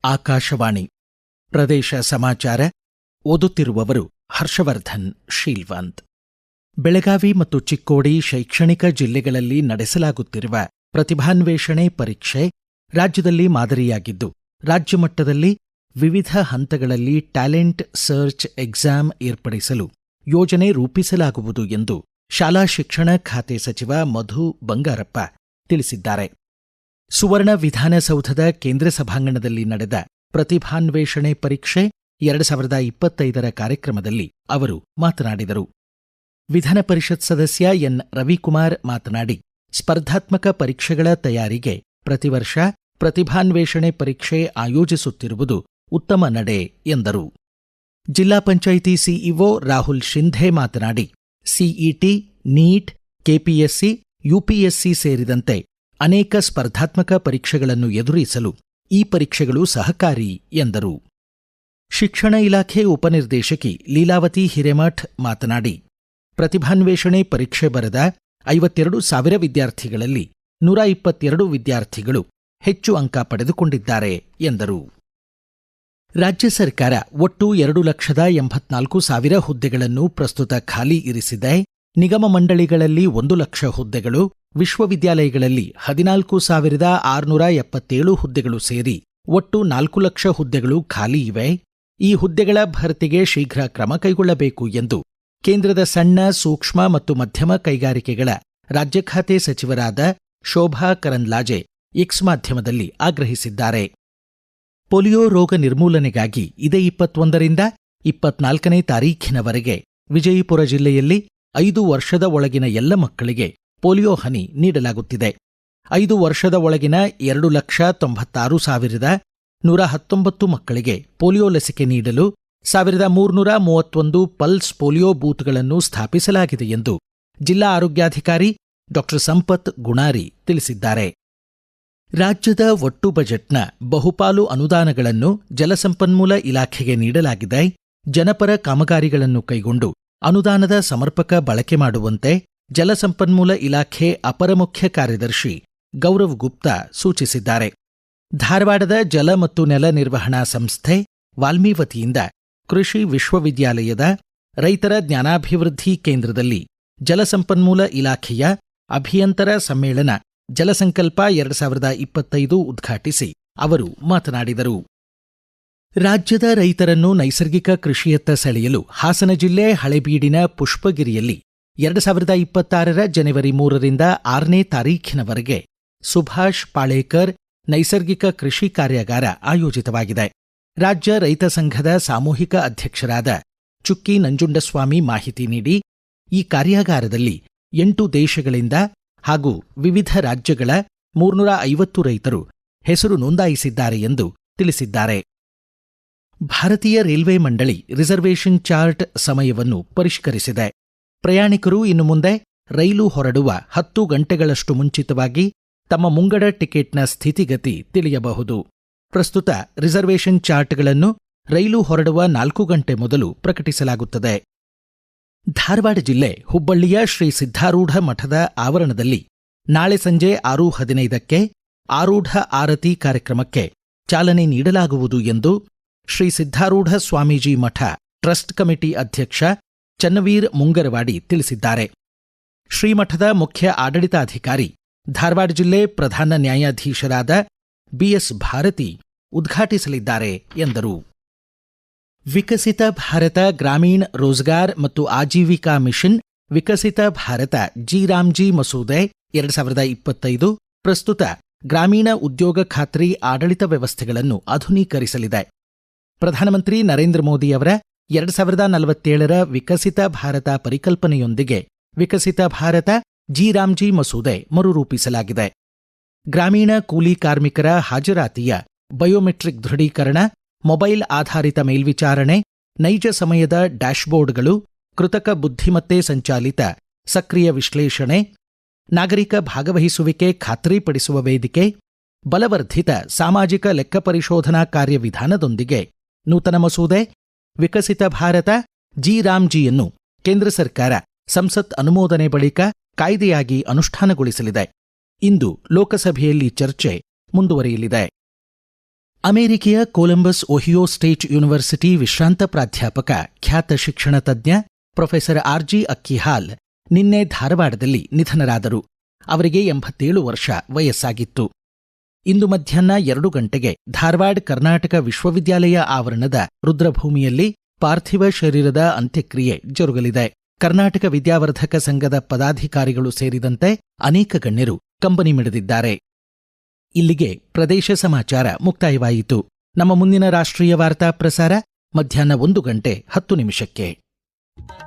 ಆಕಾಶವಾಣಿ ಪ್ರದೇಶ ಸಮಾಚಾರ ಓದುತ್ತಿರುವವರು ಹರ್ಷವರ್ಧನ್ ಶೀಲ್ವಂತ್. ಬೆಳಗಾವಿ ಮತ್ತು ಚಿಕ್ಕೋಡಿ ಶೈಕ್ಷಣಿಕ ಜಿಲ್ಲೆಗಳಲ್ಲಿ ನಡೆಸಲಾಗುತ್ತಿರುವ ಪ್ರತಿಭಾನ್ವೇಷಣೆ ಪರೀಕ್ಷೆ ರಾಜ್ಯದಲ್ಲಿ ಮಾದರಿಯಾಗಿದ್ದು, ರಾಜ್ಯಮಟ್ಟದಲ್ಲಿ ವಿವಿಧ ಹಂತಗಳಲ್ಲಿ ಟ್ಯಾಲೆಂಟ್ ಸರ್ಚ್ ಎಕ್ಸಾಮ್ ಏರ್ಪಡಿಸಲು ಯೋಜನೆ ರೂಪಿಸಲಾಗುವುದು ಎಂದು ಶಾಲಾ ಶಿಕ್ಷಣ ಖಾತೆ ಸಚಿವ ಮಧು ಬಂಗಾರಪ್ಪ ತಿಳಿಸಿದ್ದಾರೆ. ಸುವರ್ಣ ವಿಧಾನಸೌಧದ ಕೇಂದ್ರ ಸಭಾಂಗಣದಲ್ಲಿ ನಡೆದ ಪ್ರತಿಭಾನ್ವೇಷಣೆ ಪರೀಕ್ಷೆ 2025 ಕಾರ್ಯಕ್ರಮದಲ್ಲಿ ಅವರು ಮಾತನಾಡಿದರು. ವಿಧಾನ ಪರಿಷತ್ ಸದಸ್ಯ ಎನ್ ರವಿಕುಮಾರ್ ಮಾತನಾಡಿ, ಸ್ಪರ್ಧಾತ್ಮಕ ಪರೀಕ್ಷೆಗಳ ತಯಾರಿಗೆ ಪ್ರತಿ ವರ್ಷ ಪ್ರತಿಭಾನ್ವೇಷಣೆ ಪರೀಕ್ಷೆ ಆಯೋಜಿಸುತ್ತಿರುವುದು ಉತ್ತಮ ನಡೆ ಎಂದರು. ಜಿಲ್ಲಾ ಪಂಚಾಯಿತಿ ಸಿಇಒ ರಾಹುಲ್ ಶಿಂಧೆ ಮಾತನಾಡಿ, ಸಿಇಟಿ, ನೀಟ್, ಕೆಪಿಎಸ್ಸಿ, ಯುಪಿಎಸ್ಸಿ ಸೇರಿದಂತೆ ಅನೇಕ ಸ್ಪರ್ಧಾತ್ಮಕ ಪರೀಕ್ಷೆಗಳನ್ನು ಎದುರಿಸಲು ಈ ಪರೀಕ್ಷೆಗಳು ಸಹಕಾರಿ ಎಂದರು. ಶಿಕ್ಷಣ ಇಲಾಖೆ ಉಪನಿರ್ದೇಶಕಿ ಲೀಲಾವತಿ ಹಿರೇಮಠ್ ಮಾತನಾಡಿ, ಪ್ರತಿಭಾನ್ವೇಷಣೆ ಪರೀಕ್ಷೆ ಬರೆದ 52,000 ವಿದ್ಯಾರ್ಥಿಗಳಲ್ಲಿ 122 ವಿದ್ಯಾರ್ಥಿಗಳು ಹೆಚ್ಚು ಅಂಕ ಪಡೆದುಕೊಂಡಿದ್ದಾರೆ ಎಂದರು. ರಾಜ್ಯ ಸರ್ಕಾರ ಒಟ್ಟು 2,84,000 ಹುದ್ದೆಗಳನ್ನು ಪ್ರಸ್ತುತ ಖಾಲಿ ಇರಿಸಿದೆ. ನಿಗಮ ಮಂಡಳಿಗಳಲ್ಲಿ 1,00,000 ಹುದ್ದೆಗಳು, ವಿಶ್ವವಿದ್ಯಾಲಯಗಳಲ್ಲಿ 14,677 ಹುದ್ದೆಗಳು ಸೇರಿ ಒಟ್ಟು 4,00,000 ಹುದ್ದೆಗಳು ಖಾಲಿ ಇವೆ. ಈ ಹುದ್ದೆಗಳ ಭರ್ತಿಗೆ ಶೀಘ್ರ ಕ್ರಮ ಕೈಗೊಳ್ಳಬೇಕು ಎಂದು ಕೇಂದ್ರದ ಸಣ್ಣ, ಸೂಕ್ಷ್ಮ ಮತ್ತು ಮಧ್ಯಮ ಕೈಗಾರಿಕೆಗಳ ರಾಜ್ಯ ಖಾತೆ ಸಚಿವರಾದ ಶೋಭಾ ಕರಂದ್ಲಾಜೆ ಎಕ್ಸ್ ಮಾಧ್ಯಮದಲ್ಲಿ ಆಗ್ರಹಿಸಿದ್ದಾರೆ. ಪೋಲಿಯೋ ರೋಗ ನಿರ್ಮೂಲನೆಗಾಗಿ ಇದೇ 21ರಿಂದ 24ನೇ ತಾರೀಖಿನವರೆಗೆ ವಿಜಯಪುರ ಜಿಲ್ಲೆಯಲ್ಲಿ 5 ವರ್ಷದ ಒಳಗಿನ ಎಲ್ಲ ಮಕ್ಕಳಿಗೆ ಪೋಲಿಯೋ ಹನಿ ನೀಡಲಾಗುತ್ತಿದೆ. 5 ವರ್ಷದ ಒಳಗಿನ 2,96,119 ಮಕ್ಕಳಿಗೆ ಪೋಲಿಯೋ ಲಸಿಕೆ ನೀಡಲು 1,331 ಪಲ್ಸ್ ಪೋಲಿಯೋ ಬೂತ್ಗಳನ್ನು ಸ್ಥಾಪಿಸಲಾಗಿದೆ ಎಂದು ಜಿಲ್ಲಾ ಆರೋಗ್ಯಾಧಿಕಾರಿ ಡಾ ಸಂಪತ್ ಗುಣಾರಿ ತಿಳಿಸಿದ್ದಾರೆ. ರಾಜ್ಯದ ಒಟ್ಟು ಬಜೆಟ್ನ ಬಹುಪಾಲು ಅನುದಾನಗಳನ್ನು ಜಲಸಂಪನ್ಮೂಲ ಇಲಾಖೆಗೆ ನೀಡಲಾಗಿದೆ. ಜನಪರ ಕಾಮಗಾರಿಗಳನ್ನು ಕೈಗೊಂಡು ಅನುದಾನದ ಸಮರ್ಪಕ ಬಳಕೆ ಮಾಡುವಂತೆ ಜಲಸಂಪನ್ಮೂಲ ಇಲಾಖೆ ಅಪರ ಮುಖ್ಯ ಕಾರ್ಯದರ್ಶಿ ಗೌರವ್ ಗುಪ್ತಾ ಸೂಚಿಸಿದ್ದಾರೆ. ಧಾರವಾಡದ ಜಲ ಮತ್ತು ನೆಲ ನಿರ್ವಹಣಾ ಸಂಸ್ಥೆ ವಾಲ್ಮಿ ವತಿಯಿಂದ ಕೃಷಿ ವಿಶ್ವವಿದ್ಯಾಲಯದ ರೈತರ ಜ್ಞಾನಾಭಿವೃದ್ಧಿ ಕೇಂದ್ರದಲ್ಲಿ ಜಲಸಂಪನ್ಮೂಲ ಇಲಾಖೆಯ ಅಭಿಯಂತರ ಸಮ್ಮೇಳನ ಜಲಸಂಕಲ್ಪ 2025 ಉದ್ಘಾಟಿಸಿ ಅವರು ಮಾತನಾಡಿದರು. ರಾಜ್ಯದ ರೈತರನ್ನು ನೈಸರ್ಗಿಕ ಕೃಷಿಯತ್ತ ಸೆಳೆಯಲು ಹಾಸನ ಜಿಲ್ಲೆ ಹಳೇಬೀಡಿನ ಪುಷ್ಪಗಿರಿಯಲ್ಲಿ 2026 ಜನವರಿ 3ರಿಂದ 6ನೇ ತಾರೀಖಿನವರೆಗೆ ಸುಭಾಷ್ ಪಾಳೇಕರ್ ನೈಸರ್ಗಿಕ ಕೃಷಿ ಕಾರ್ಯಾಗಾರ ಆಯೋಜಿತವಾಗಿದೆ. ರಾಜ್ಯ ರೈತ ಸಂಘದ ಸಾಮೂಹಿಕ ಅಧ್ಯಕ್ಷರಾದ ಚುಕ್ಕಿ ನಂಜುಂಡಸ್ವಾಮಿ ಮಾಹಿತಿ ನೀಡಿ, ಈ ಕಾರ್ಯಾಗಾರದಲ್ಲಿ 8 ದೇಶಗಳಿಂದ ಹಾಗೂ ವಿವಿಧ ರಾಜ್ಯಗಳ 350 ರೈತರು ಹೆಸರು ನೋಂದಾಯಿಸಿದ್ದಾರೆ ಎಂದು ತಿಳಿಸಿದ್ದಾರೆ. ಭಾರತೀಯ ರೈಲ್ವೆ ಮಂಡಳಿ ರಿಸರ್ವೇಷನ್ ಚಾರ್ಟ್ ಸಮಯವನ್ನು ಪರಿಷ್ಕರಿಸಿದೆ. ಪ್ರಯಾಣಿಕರು ಇನ್ನು ಮುಂದೆ ರೈಲು ಹೊರಡುವ 10 ಗಂಟೆಗಳಷ್ಟು ಮುಂಚಿತವಾಗಿ ತಮ್ಮ ಮುಂಗಡ ಟಿಕೆಟ್ನ ಸ್ಥಿತಿಗತಿ ತಿಳಿಯಬಹುದು. ಪ್ರಸ್ತುತ ರಿಸರ್ವೇಷನ್ ಚಾರ್ಟ್ಗಳನ್ನು ರೈಲು ಹೊರಡುವ 4 ಗಂಟೆ ಮೊದಲು ಪ್ರಕಟಿಸಲಾಗುತ್ತದೆ. ಧಾರವಾಡ ಜಿಲ್ಲೆ ಹುಬ್ಬಳ್ಳಿಯ ಶ್ರೀ ಸಿದ್ಧಾರೂಢ ಮಠದ ಆವರಣದಲ್ಲಿ ನಾಳೆ ಸಂಜೆ 6:15ಕ್ಕೆ ಆರೂಢ ಆರತಿ ಕಾರ್ಯಕ್ರಮಕ್ಕೆ ಚಾಲನೆ ನೀಡಲಾಗುವುದು ಎಂದು ಶ್ರೀ ಸಿದ್ಧಾರೂಢ ಸ್ವಾಮೀಜಿ ಮಠ ಟ್ರಸ್ಟ್ ಕಮಿಟಿ ಅಧ್ಯಕ್ಷ ಚನ್ನವೀರ್ ಮುಂಗರವಾಡಿ ತಿಳಿಸಿದ್ದಾರೆ. ಶ್ರೀಮಠದ ಮುಖ್ಯ ಆಡಳಿತಾಧಿಕಾರಿ ಧಾರವಾಡ ಜಿಲ್ಲೆ ಪ್ರಧಾನ ನ್ಯಾಯಾಧೀಶರಾದ ಬಿಎಸ್ ಭಾರತಿ ಉದ್ಘಾಟಿಸಲಿದ್ದಾರೆ ಎಂದರು. ವಿಕಸಿತ ಭಾರತ ಗ್ರಾಮೀಣ ರೋಜ್ಗಾರ್ ಮತ್ತು ಆಜೀವಿಕಾ ಮಿಷನ್ ವಿಕಸಿತ ಭಾರತ ಜಿ ಮಸೂದೆ 2025 ಪ್ರಸ್ತುತ ಗ್ರಾಮೀಣ ಉದ್ಯೋಗ ಖಾತ್ರಿ ಆಡಳಿತ ವ್ಯವಸ್ಥೆಗಳನ್ನು ಆಧುನೀಕರಿಸಲಿದೆ. ಪ್ರಧಾನಮಂತ್ರಿ ನರೇಂದ್ರ ಮೋದಿಯವರ 2047 ವಿಕಸಿತ ಭಾರತ ಪರಿಕಲ್ಪನೆಯೊಂದಿಗೆ ವಿಕಸಿತ ಭಾರತ ಜಿ ಮಸೂದೆ ಮರುರೂಪಿಸಲಾಗಿದೆ. ಗ್ರಾಮೀಣ ಕೂಲಿ ಕಾರ್ಮಿಕರ ಹಾಜರಾತಿಯ ಬಯೋಮೆಟ್ರಿಕ್ ದೃಢೀಕರಣ, ಮೊಬೈಲ್ ಆಧಾರಿತ ಮೇಲ್ವಿಚಾರಣೆ, ನೈಜ ಸಮಯದ ಡ್ಯಾಶ್ಬೋರ್ಡ್ಗಳು, ಕೃತಕ ಬುದ್ಧಿಮತ್ತೆ ಸಂಚಾಲಿತ ಸಕ್ರಿಯ ವಿಶ್ಲೇಷಣೆ, ನಾಗರಿಕ ಭಾಗವಹಿಸುವಿಕೆ ಖಾತ್ರಿಪಡಿಸುವ ವೇದಿಕೆ, ಬಲವರ್ಧಿತ ಸಾಮಾಜಿಕ ಲೆಕ್ಕ ಪರಿಶೋಧನಾ ಕಾರ್ಯವಿಧಾನದೊಂದಿಗೆ ನೂತನ ಮಸೂದೆ ವಿಕಸಿತ ಭಾರತ ಜಿ ಯನ್ನು ಕೇಂದ್ರ ಸರ್ಕಾರ ಸಂಸತ್ ಅನುಮೋದನೆ ಬಳಿಕ ಕಾಯ್ದೆಯಾಗಿ ಅನುಷ್ಠಾನಗೊಳಿಸಲಿದೆ. ಇಂದು ಲೋಕಸಭೆಯಲ್ಲಿ ಚರ್ಚೆ ಮುಂದುವರಿಯಲಿದೆ. ಅಮೆರಿಕೆಯ ಕೊಲಂಬಸ್ ಒಹಿಯೋ ಸ್ಟೇಟ್ ಯೂನಿವರ್ಸಿಟಿ ವಿಶ್ರಾಂತ ಪ್ರಾಧ್ಯಾಪಕ, ಖ್ಯಾತ ಶಿಕ್ಷಣ ತಜ್ಞ ಪ್ರೊಫೆಸರ್ ಆರ್ಜಿ ಅಕ್ಕಿಹಾಲ್ ನಿನ್ನೆ ಧಾರವಾಡದಲ್ಲಿ ನಿಧನರಾದರು. ಅವರಿಗೆ 87 ವರ್ಷ ವಯಸ್ಸಾಗಿತ್ತು. ಇಂದು ಮಧ್ಯಾಹ್ನ 2 ಗಂಟೆಗೆ ಧಾರವಾಡ ಕರ್ನಾಟಕ ವಿಶ್ವವಿದ್ಯಾಲಯ ಆವರಣದ ರುದ್ರಭೂಮಿಯಲ್ಲಿ ಪಾರ್ಥಿವ ಶರೀರದ ಅಂತ್ಯಕ್ರಿಯೆ ಜರುಗಲಿದೆ. ಕರ್ನಾಟಕ ವಿದ್ಯಾವರ್ಧಕ ಸಂಘದ ಪದಾಧಿಕಾರಿಗಳು ಸೇರಿದಂತೆ ಅನೇಕ ಗಣ್ಯರು ಕಂಬನಿ ಮಿಡಿದಿದ್ದಾರೆ. ಇಲ್ಲಿಗೆ ಪ್ರದೇಶ ಸಮಾಚಾರ ಮುಕ್ತಾಯವಾಯಿತು. ನಮ್ಮ ಮುಂದಿನ ರಾಷ್ಟ್ರೀಯ ವಾರ್ತಾ ಪ್ರಸಾರ ಮಧ್ಯಾಹ್ನ 1:10 PM.